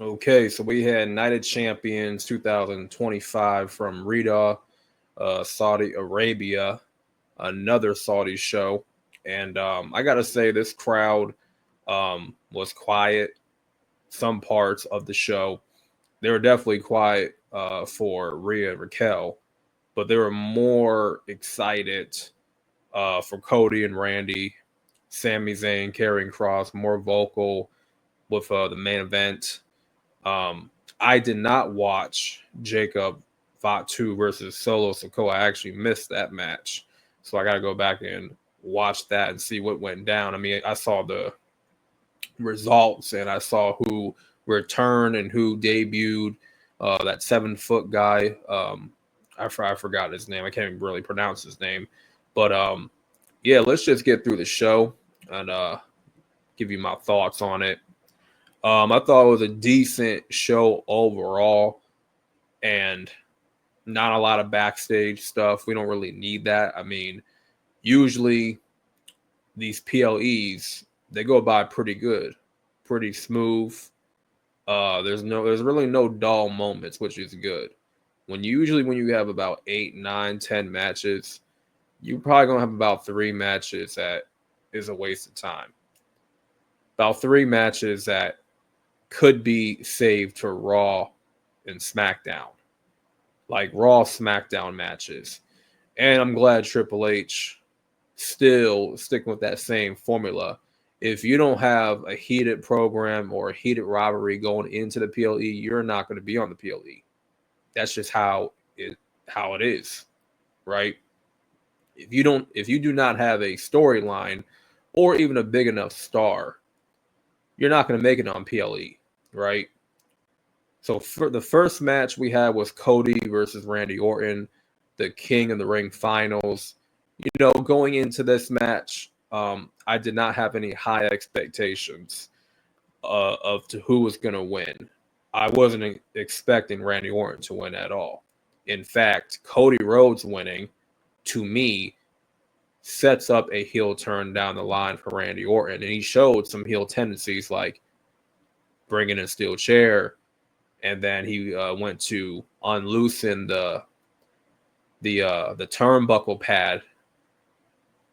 Okay, so we had Night of Champions 2025 from Riyadh, Saudi Arabia, another Saudi show. And I got to say, this crowd was quiet some parts of the show. They were definitely quiet for Rhea and Raquel, but they were more excited for Cody and Randy, Sami Zayn, Karrion Cross, more vocal with the main event. Um, I did not watch Jacob Fatu versus Solo Sikoa. I actually missed that match, so I got to go back and watch that and see what went down. I mean, I saw the results and I saw who returned and who debuted. That 7 foot guy, I forgot his name. I can't even really pronounce his name, but yeah, let's just get through the show and give you my thoughts on it. I thought it was a decent show overall, and not a lot of backstage stuff. We don't really need that. I mean, usually these PLEs they go by pretty good, pretty smooth. There's really no dull moments, which is good. When you have about 8, 9, 10 matches, you're probably gonna have about 3 matches that is a waste of time. About 3 matches that could be saved for Raw and SmackDown, like Raw SmackDown matches. And I'm glad Triple H still sticking with that same formula. If you don't have a heated program or a heated rivalry going into the PLE, you're not going to be on the PLE. That's just how it is, right? If you do not have a storyline or even a big enough star, you're not going to make it on PLE, right? So for the first match we had was Cody versus Randy Orton, the King of the Ring finals. You know, going into this match, I did not have any high expectations of to who was going to win. I wasn't expecting Randy Orton to win at all. In fact, Cody Rhodes winning, to me, sets up a heel turn down the line for Randy Orton, and he showed some heel tendencies like bringing a steel chair, and then he went to unloosen the turnbuckle pad.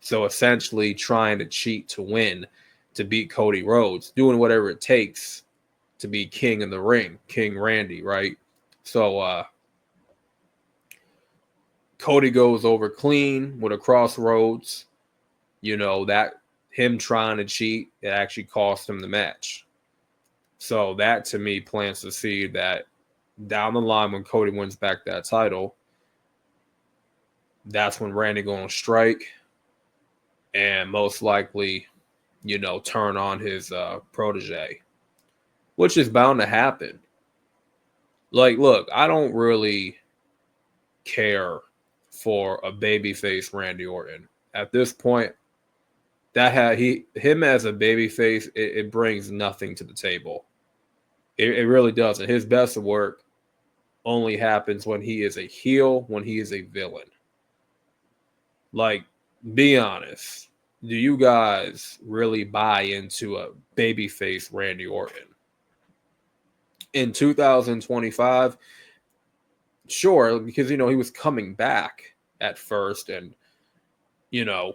So essentially, trying to cheat to win, to beat Cody Rhodes, doing whatever it takes to be king in the ring, King Randy, right? So Cody goes over clean with a crossroads. You know that him trying to cheat, it actually cost him the match. So that to me plants the seed that down the line when Cody wins back that title, that's when Randy going to strike and most likely, you know, turn on his protege, which is bound to happen. Like, look, I don't really care for a babyface Randy Orton at this point. That had him as a babyface, it brings nothing to the table. It really doesn't. His best work only happens when he is a heel, when he is a villain. Like, be honest. Do you guys really buy into a babyface Randy Orton? In 2025, sure, because you know he was coming back at first, and you know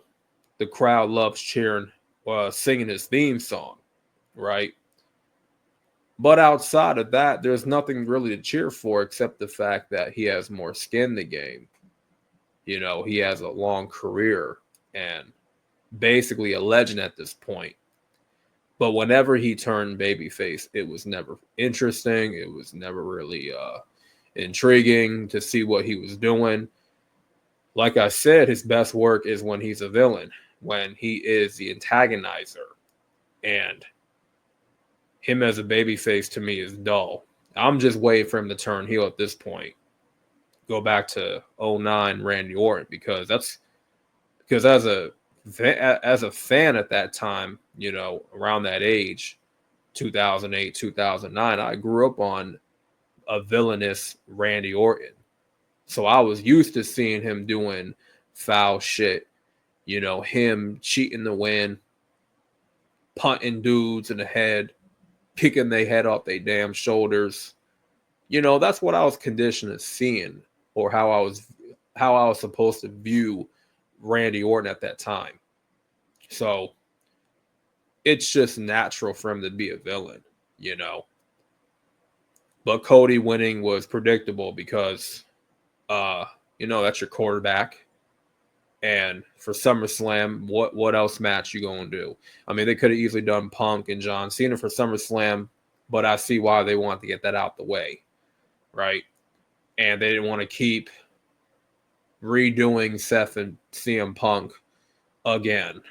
the crowd loves cheering, singing his theme song, right? But outside of that, there's nothing really to cheer for except the fact that he has more skin in the game. You know, he has a long career and basically a legend at this point. But whenever he turned babyface, it was never interesting. It was never really intriguing to see what he was doing. Like I said, his best work is when he's a villain, when he is the antagonizer. And him as a babyface to me is dull. I'm just waiting for him to turn heel at this point. Go back to '09 Randy Orton because as a fan at that time, you know, around that age, 2008, 2009, I grew up on a villainous Randy Orton. So I was used to seeing him doing foul shit, you know, him cheating to win, punting dudes in the head, kicking their head off their damn shoulders. That's what I was conditioned to seeing, or how I was supposed to view Randy Orton at that time. So it's just natural for him to be a villain. But Cody winning was predictable because that's your quarterback. And for SummerSlam, what else match you gonna do? I mean, they could have easily done Punk and John Cena for SummerSlam, but I see why they want to get that out the way, right? And they didn't want to keep redoing Seth and CM Punk again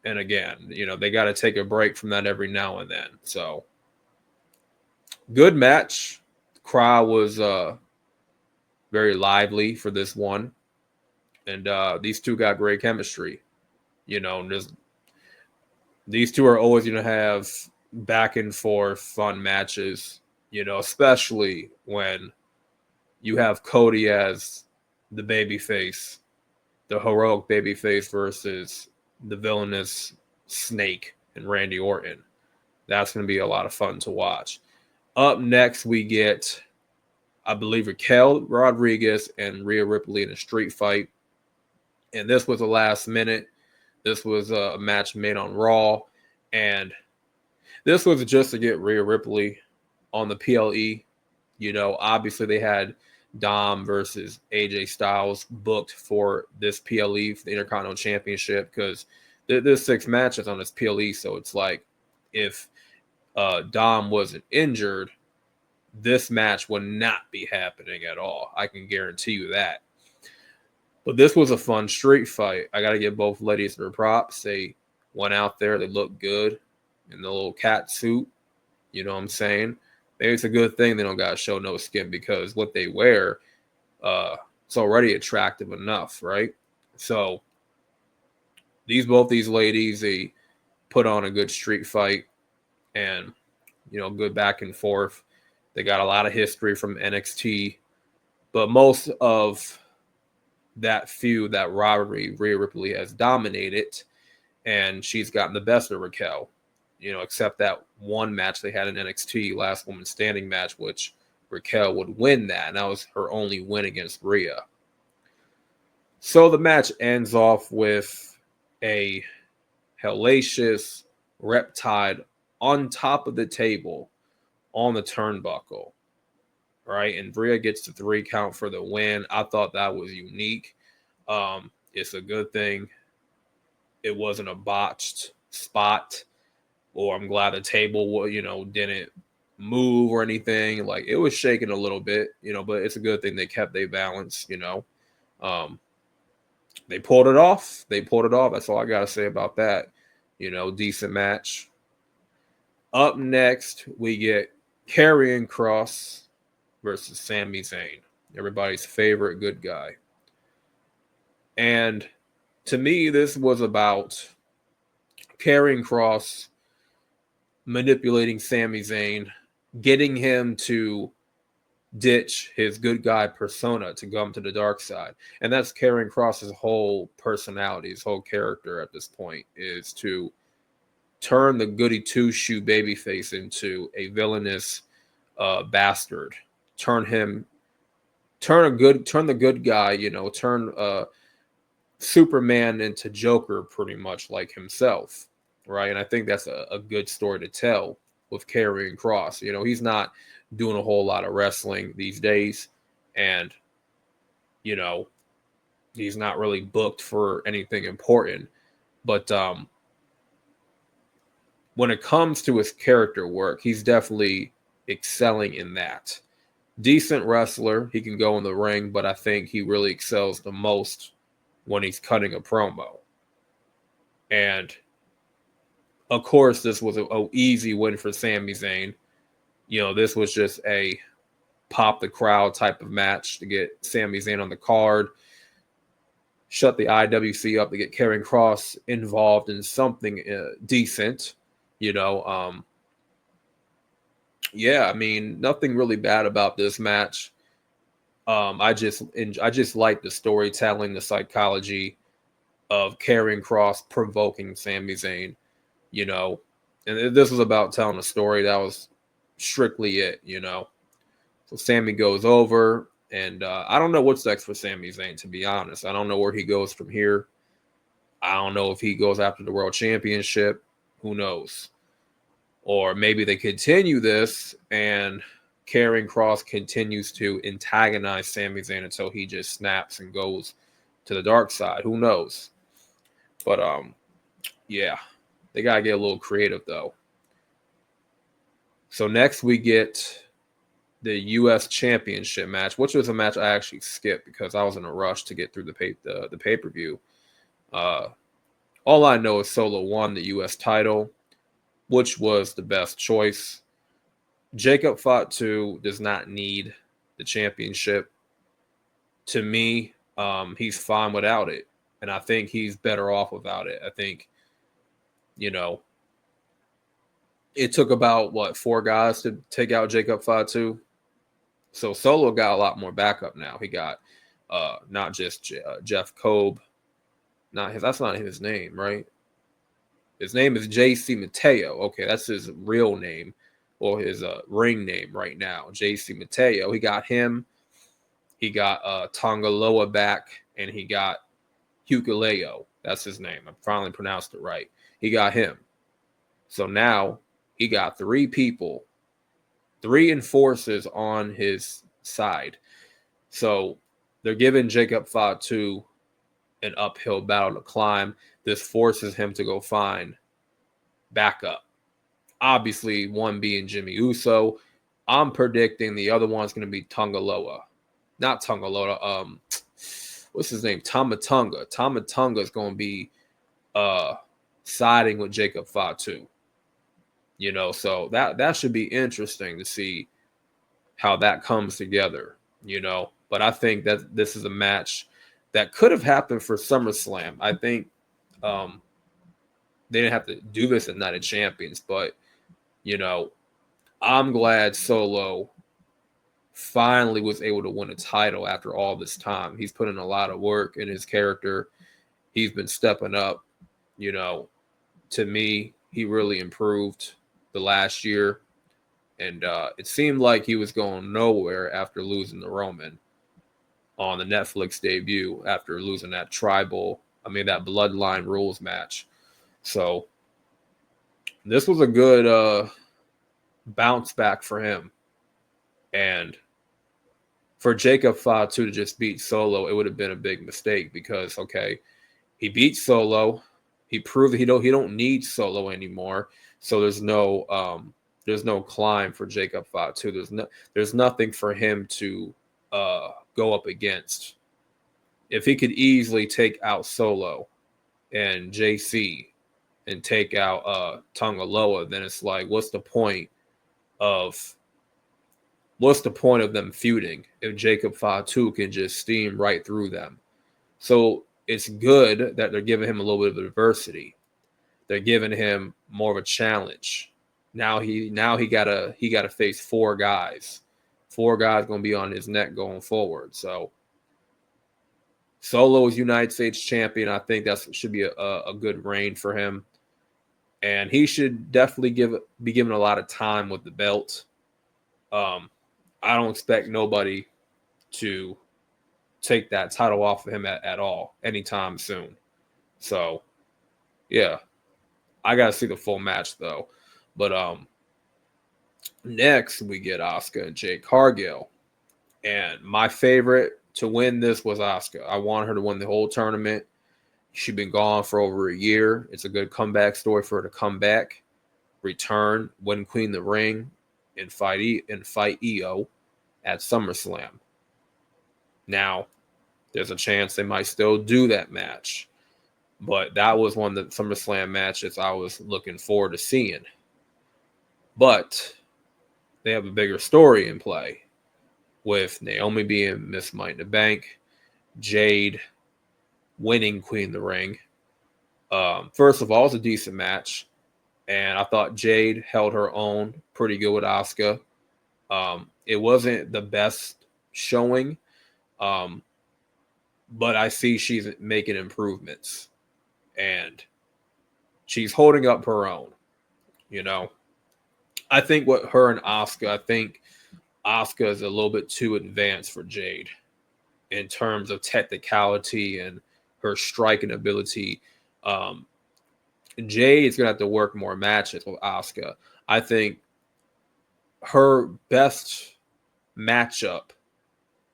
and again. They got to take a break from that every now and then. So, good match. The crowd was very lively for this one. And these two got great chemistry. These two are always going to have back and forth fun matches, especially when you have Cody as the babyface, the heroic babyface versus the villainous Snake and Randy Orton. That's going to be a lot of fun to watch. Up next, we get, I believe, Raquel Rodriguez and Rhea Ripley in a street fight. And this was a last minute. This was a match made on Raw. And this was just to get Rhea Ripley on the PLE. Obviously they had Dom versus AJ Styles booked for this PLE, for the Intercontinental Championship, because there's 6 matches on this PLE. So it's like, if Dom wasn't injured, this match would not be happening at all. I can guarantee you that. But this was a fun street fight. I got to give both ladies their props. They went out there. They looked good in the little cat suit. You know what I'm saying? Maybe it's a good thing they don't got to show no skin, because what they wear, it's already attractive enough, right? So both these ladies, they put on a good street fight and, good back and forth. They got a lot of history from NXT. But most of that feud, that rivalry, Rhea Ripley has dominated, and she's gotten the best of Raquel, except that one match they had in NXT, last woman standing match, which Raquel would win that, and that was her only win against Rhea. So the match ends off with a hellacious riptide on top of the table on the turnbuckle. Right, and Rhea gets the 3 count for the win. I thought that was unique. It's a good thing it wasn't a botched spot, or I'm glad the table, didn't move or anything. Like, it was shaking a little bit, but it's a good thing they kept their balance. They pulled it off. That's all I gotta say about that. Decent match. Up next, we get Karrion Kross versus Sami Zayn, everybody's favorite good guy. And to me, this was about Karrion Kross manipulating Sami Zayn, getting him to ditch his good guy persona to come to the dark side. And that's Karrion Kross's whole personality, his whole character at this point, is to turn the goody two-shoe babyface into a villainous bastard. Turn the good guy, turn Superman into Joker, pretty much like himself, right? And I think that's a good story to tell with Karrion Kross. He's not doing a whole lot of wrestling these days, and he's not really booked for anything important. But when it comes to his character work, he's definitely excelling in that. Decent wrestler, he can go in the ring, but I think he really excels the most when he's cutting a promo. And of course, this was an easy win for Sami Zayn. This was just a pop the crowd type of match to get Sami Zayn on the card, shut the IWC up to get Karrion Kross involved in something decent. Yeah, I mean, nothing really bad about this match. I just like the storytelling, the psychology of Karrion Kross provoking Sami Zayn, and this was about telling a story that was strictly it, you know. So Sammy goes over, and I don't know what's next for Sami Zayn, to be honest. I don't know where he goes from here. I don't know if he goes after the World Championship. Who knows? Or maybe they continue this and Karrion Kross continues to antagonize Sami Zayn until he just snaps and goes to the dark side. Who knows? But yeah, they gotta get a little creative though. So next we get the U.S. Championship match, which was a match I actually skipped because I was in a rush to get through the pay-per-view. All I know is Solo won the U.S. title, which was the best choice. Jacob Fatu does not need the championship. To me, he's fine without it. And I think he's better off without it. I think, you know, it took about, 4 guys to take out Jacob Fatu. So Solo got a lot more backup now. He got not just Jeff Cobb. That's not his name, right? His name is JC Mateo. Okay, that's his real name or his ring name right now, JC Mateo. He got him. He got Tongaloa back, and he got Hukuleo. That's his name. I finally pronounced it right. He got him. So now he got 3 people, 3 enforcers on his side. So they're giving Jacob Fatu an uphill battle to climb. This forces him to go find backup. Obviously, one being Jimmy Uso. I'm predicting the other one's going to be Tongaloa. Not Tongaloa. What's his name? Tamatonga. Tamatonga is going to be siding with Jacob Fatu. You know, so that should be interesting to see how that comes together, you know. But I think that this is a match that could have happened for SummerSlam. I think they didn't have to do this at Night of Champions, but, you know, I'm glad Solo finally was able to win a title after all this time. He's put in a lot of work in his character. He's been stepping up, you know. To me, he really improved the last year. And it seemed like he was going nowhere after losing the Roman on the Netflix debut, after losing that that Bloodline Rules match. So this was a good bounce back for him. And for Jacob Fatu to just beat Solo, it would have been a big mistake because, okay, he beat Solo. He proved that he don't need Solo anymore. So there's no climb for Jacob Fatu. There's nothing for him to go up against. If he could easily take out Solo and JC and take out Tongaloa, then it's like, what's the point of them feuding if Jacob Fatu can just steam right through them? So it's good that they're giving him a little bit of adversity. They're giving him more of a challenge. Now he gotta face 4 guys. 4 guys gonna be on his neck going forward. So Solo is United States champion. I think that should be a good reign for him, and he should definitely be given a lot of time with the belt. I don't expect nobody to take that title off of him at all anytime soon. So yeah, I gotta see the full match though. But next we get Asuka and Jade Cargill. And my favorite to win this was Asuka. I want her to win the whole tournament. She's been gone for over a year. It's a good comeback story for her to come back, return, win Queen of the Ring, and fight Io at SummerSlam. Now, there's a chance they might still do that match. But that was one of the SummerSlam matches I was looking forward to seeing. But they have a bigger story in play with Naomi being Miss Money in the Bank, Jade winning Queen of the Ring. First of all, it's a decent match. And I thought Jade held her own pretty good with Asuka. It wasn't the best showing, but I see she's making improvements. And she's holding up her own, you know. I think what her and Asuka, I think Asuka is a little bit too advanced for Jade in terms of technicality and her striking ability. Um, Jade is going to have to work more matches with Asuka. I think her best matchup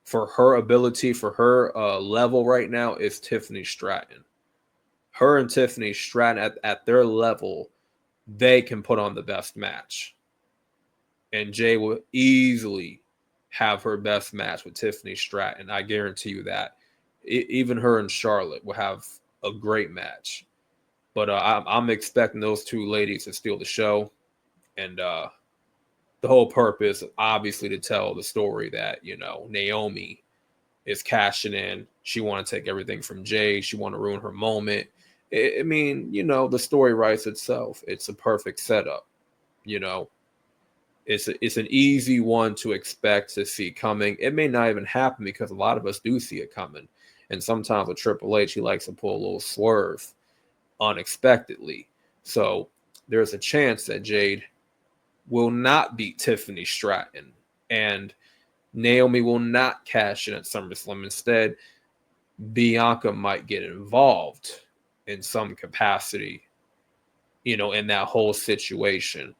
for her ability, for her level right now is Tiffany Stratton. Her and Tiffany Stratton at their level, they can put on the best match. And Jay will easily have her best match with Tiffany Stratton. I guarantee you that. Even her and Charlotte will have a great match. But I'm expecting those two ladies to steal the show. And the whole purpose, obviously, to tell the story that, Naomi is cashing in. She want to take everything from Jay. She want to ruin her moment. I mean, the story writes itself. It's a perfect setup. It's an easy one to expect to see coming. It may not even happen because a lot of us do see it coming. And sometimes with Triple H, he likes to pull a little swerve unexpectedly. So there's a chance that Jade will not beat Tiffany Stratton. And Naomi will not cash in at SummerSlam. Instead, Bianca might get involved in some capacity, in that whole situation.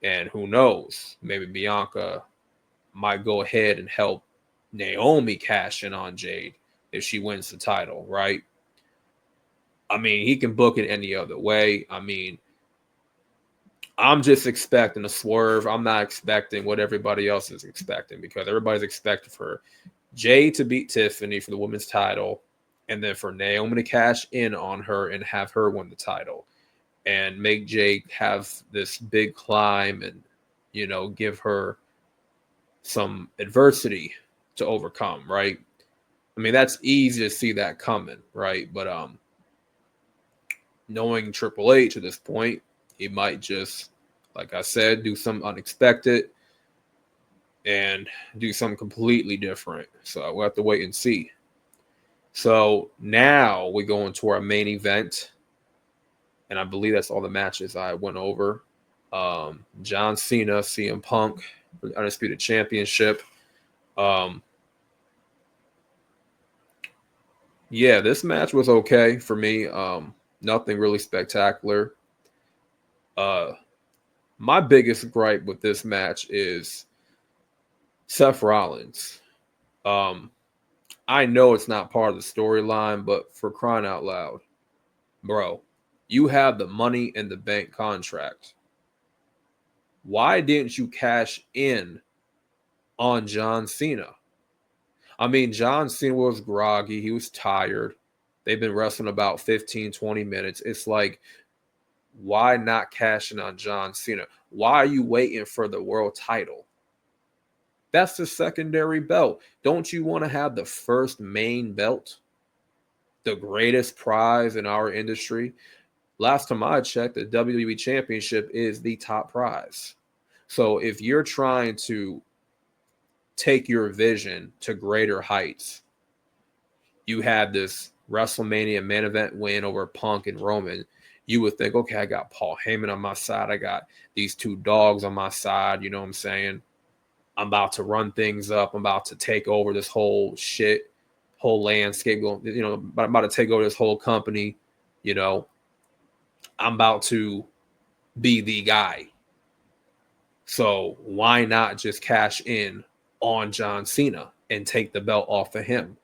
And who knows, maybe Bianca might go ahead and help Naomi cash in on Jade if she wins the title, right? I mean, he can book it any other way. I mean, I'm just expecting a swerve. I'm not expecting what everybody else is expecting because everybody's expecting for Jade to beat Tiffany for the women's title and then for Naomi to cash in on her and have her win the title and make Jade have this big climb and, give her some adversity to overcome, right? I mean, that's easy to see that coming, right? But knowing Triple H at this point, he might just, like I said, do something unexpected and do something completely different. So we'll have to wait and see. So now we go into our main event. And I believe that's all the matches I went over. John Cena, CM Punk, for the Undisputed Championship. Yeah, this match was okay for me. Nothing really spectacular. My biggest gripe with this match is Seth Rollins. I know it's not part of the storyline, but for crying out loud, bro, you have the Money in the Bank contract. Why didn't you cash in on John Cena? I mean, John Cena was groggy. He was tired. They've been wrestling about 15, 20 minutes. It's like, why not cash in on John Cena? Why are you waiting for the world title? That's the secondary belt. Don't you want to have the first main belt? The greatest prize in our industry? Last time I checked, the WWE Championship is the top prize. So if you're trying to take your vision to greater heights, you had this WrestleMania main event win over Punk and Roman. You would think, okay, I got Paul Heyman on my side. I got these two dogs on my side. You know what I'm saying? I'm about to run things up. I'm about to take over this whole shit, whole landscape. I'm about to take over this whole company. I'm about to be the guy. So why not just cash in on John Cena and take the belt off of him?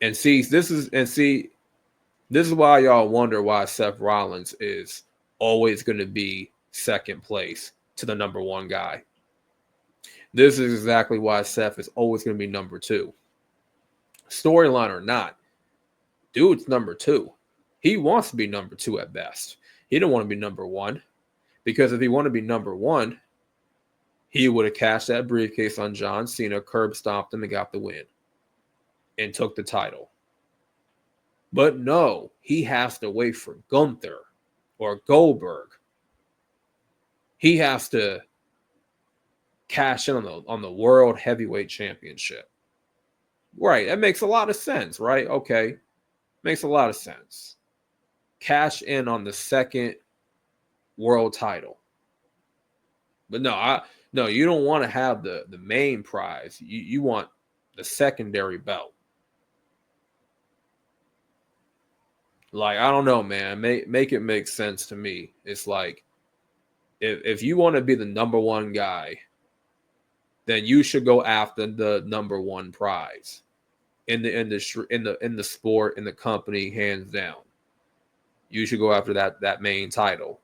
And this is why y'all wonder why Seth Rollins is always going to be second place to the number one guy. This is exactly why Seth is always going to be number two. Storyline or not, dude's number two. He wants to be number two at best. He don't want to be number one. Because if he wanted to be number one, he would have cashed that briefcase on John Cena, curb stomped him, and got the win. And took the title. But no, he has to wait for Gunther or Goldberg. He has to cash in on the World Heavyweight Championship. Right, that makes a lot of sense, right? Okay, makes a lot of sense. Cash in on the second world title. But no, you don't want to have the main prize. You want the secondary belt. Like, I don't know, man. Make it make sense to me. It's like, if you want to be the number one guy, then you should go after the number one prize in the industry, in the sport, in the company, hands down. You should go after that main title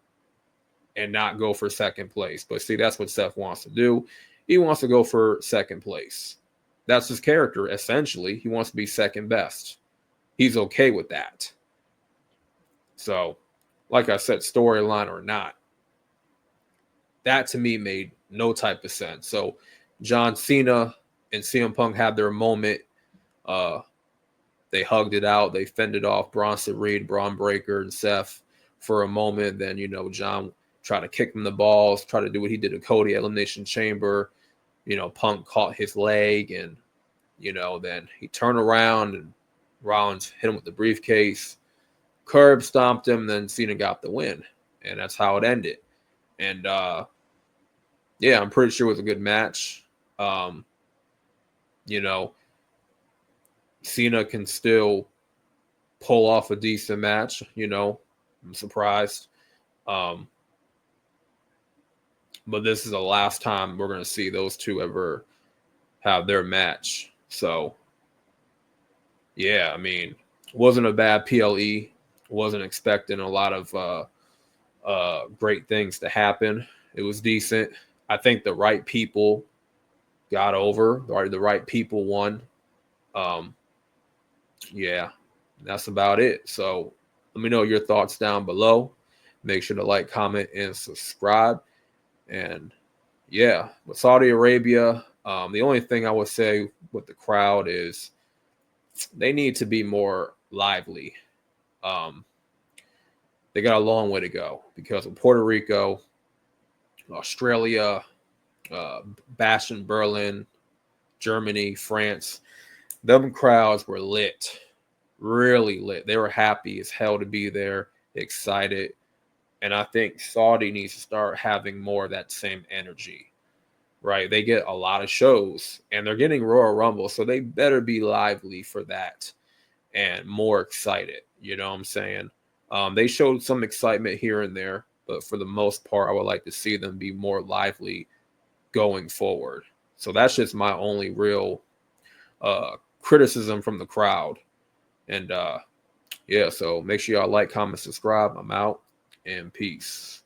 and not go for second place. But see, that's what Seth wants to do. He wants to go for second place. That's his character, essentially. He wants to be second best. He's okay with that. So, like I said, storyline or not, that to me made no type of sense. So, John Cena and CM Punk had their moment. They hugged it out. They fended off Bronson Reed, Braun Breaker, and Seth for a moment. Then, John tried to kick him in the balls, try to do what he did to Cody at Elimination Chamber. Punk caught his leg, and, then he turned around and Rollins hit him with the briefcase, curb stomped him, and then Cena got the win. And that's how it ended. And, yeah, I'm pretty sure it was a good match. Cena can still pull off a decent match, I'm surprised. But this is the last time we're going to see those two ever have their match. So, yeah, I mean, wasn't a bad PLE. Wasn't expecting a lot of great things to happen. It was decent. I think the right people got over. The right people won. Yeah, that's about it. So let me know your thoughts down below. Make sure to like, comment, and subscribe. And yeah, with Saudi Arabia, the only thing I would say with the crowd is they need to be more lively. They got a long way to go because of Puerto Rico, Australia, Bastion, Berlin, Germany, France. Them crowds were lit, really lit. They were happy as hell to be there, excited. And I think Saudi needs to start having more of that same energy, right? They get a lot of shows, and they're getting Royal Rumble, so they better be lively for that and more excited. You know what I'm saying? They showed some excitement here and there, but for the most part, I would like to see them be more lively going forward. So that's just my only real criticism from the crowd. And yeah, so make sure y'all like, comment, subscribe. I'm out, and peace.